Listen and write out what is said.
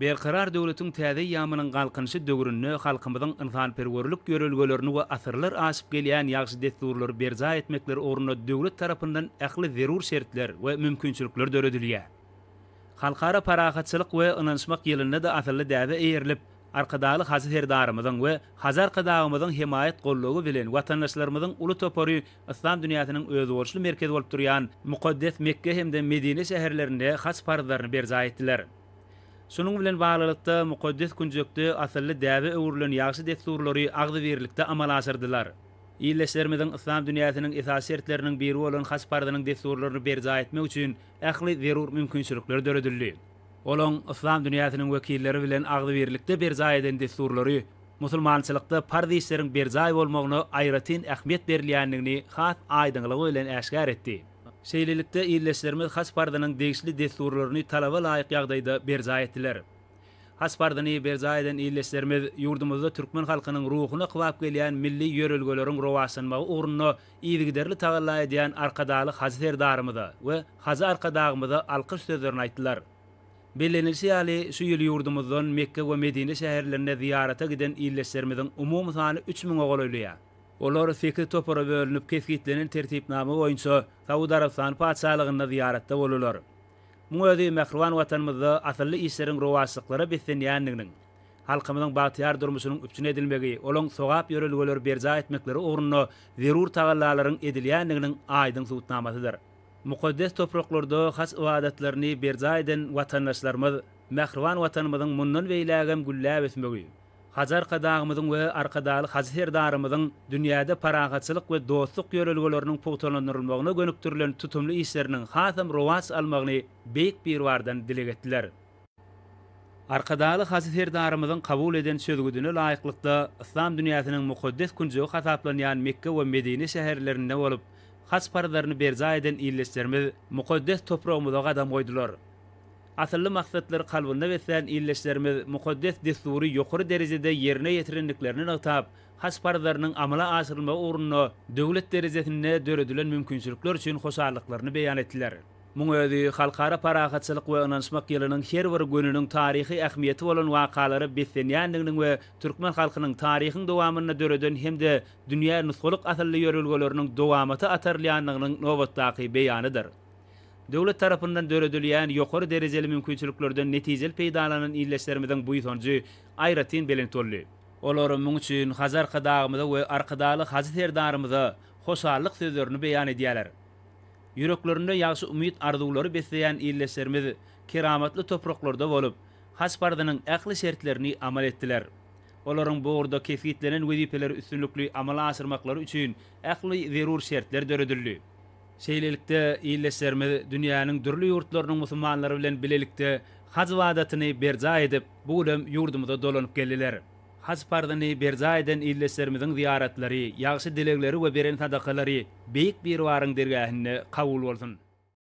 Berqarar döwletiň täze ýamynyň galkynşy döwründe halkymyzyň ynsanperwerlik görelgelerini we asyrlar aşyp gelýän ýagşy desturlary berza etmekleri ornuna döwlet tarapyndan ähli zerur şertler we mümkinçilikler döredilýär. Halkara parahatçylyk we ynançmak ýylynda da asyrly däze eýerilip, arkadaly hazy herdarymyzyň we hazar qadagymyzyň himayet gollugy bilen watandaşlarymyzyň uly topory İslam dünýäsiniň özgörüşli merkezi bolup durýan mukaddes Mekke hemde Medine şäherlerinde has pardaryny berza etdiler. Şunun bilen baglykda mukaddes kunjukdy asyrly däze öwrülen ýagşy desturlary agdy berlikde amal aşyrdylar. İlleşlerimiziň İslam dünýäsiniň esas şertleriniň biri bolan has pardanyň desturlaryny berza etmek üçin ähli zerur mümkinçilikler döredildi. Olaň İslam dünýäsiniň wekilleri bilen agdy berlikde berza eden desturlary musulmançylykda pardy işleriň berza bolmagyna aýratyn ähmiýet berilýändigini has aýdyňlygy bilen äşkär etdi. Şeýlelikde illeşlerimiz has pardanyň degişli desturlaryny talaba laýyk ýagdaýda berza etdiler. Has pardany berza eden illeşlerimiz ýurdumyzda türkmen halkynyň ruhuny qywap gelýän milli ýörelgeleriň rowaşanmagy ugruna ýygyderli tagalla edýän arkadaly hazerdarymyza we hazy arkadagymyza alkyş sözlerini aýtdylar. Belenilse ýaly şu ýyl ýurdumyzdan Mekke we Medine şäherlerine ziýarata giden illeşlerimiziň umumy sany 3000 golaýlýar. Olar fikri topara bölünüp kesgitlenen tertipnama boýunça Saudi Arabistan padşahlygyna ziýaratda bolurlar. Muňa Mehriban watanymyzda asylly işleriň rowaşlyklary besenýändiginiň, halkymyzyň bagtyar durmuşynyň üpçün edilmegi, olaň sogap ýörelgeleri berza etmekleri ornuna zerur tagallalaryň edilýändiginiň aýdyň subutnamasydyr. Mukaddes topraklarda has ibadatlaryny berza eden watandaşlarymyz Mehriban watanymyzyň mundan beýlägem gülläp esmegi, hazar qadagymyzyň we arkadaly hazy herdarymyzyň dünýäde parahatçylyk we dostluk ýörelgeleriniň pogtalanyrylmagyna gönüktirilen tutumly işleriniň hasam rowaç almagyny beýik bir wardan dile getdiler. Arkadaly hazy herdarymyzyň kabul eden sözgüdüne laýyklykda İslam dünýäsiniň mukaddes kunjugy hasaplanýan Mekke we Medine şäherlerinde bolup, has pardaryny berza eden illeşlerimiz mukaddes topragymyza gadam goýdular. Asylly maksatları kalbynda besen illeşlerimiz mukaddes destury ýokary derejede ýerine ýetirendiklerini ýatyp, has pardarynyň amala aşyrylmagy ugruna döwlet derejesinde döredilen mümkinçilikler üçin hoşarlyklaryny beýan etdiler. Muň özi halkara parahatçylyk we ynançmak ýylynyň her bir gününiň taryhy ähmiýeti bolan wakalary besenýändiginiň we türkmen halkynyň taryhyň dowamyna döreden hemde dünýä nusgalyk asylly ýörelgeleriniň dowamaty atarlýanlygynyň nowatdaky beýanydyr. Döwlet tarapyndan döredilýän ýokary derejeli mümkinçiliklerden netijeli peýdalanan illeşlerimizden bu ýytonjy aýratyn belentolly. Olary muň üçin hazar qadagymyza we arkadaly hazy herdarymyza hoşarlyk sözlerini beýan edýärler. Ýüreklerinde ýagşy umyt arzulary besleýän illeşlerimiz keramatly topraklarda bolup, has pardanyň ähli şertlerini amal etdiler. Olaryň bu urda kefitlenen wezipeleri üstünlükli amala aşyrmaklary üçin ähli zerur şertler döredildi. Şeýlelikde illeşlerimiz dünýäniň dürli ýurtlarynyň musulmanlary bilen bilelikde haz wadatyny berza edip, bu ulem ýurdumyza dolanyp geldiler. Haz pardany berza eden illeşlerimiziň ziýaratlary, ýagşy dilekleri we beren sadakalary beýik bir waryň dergähinde kabul bolsun.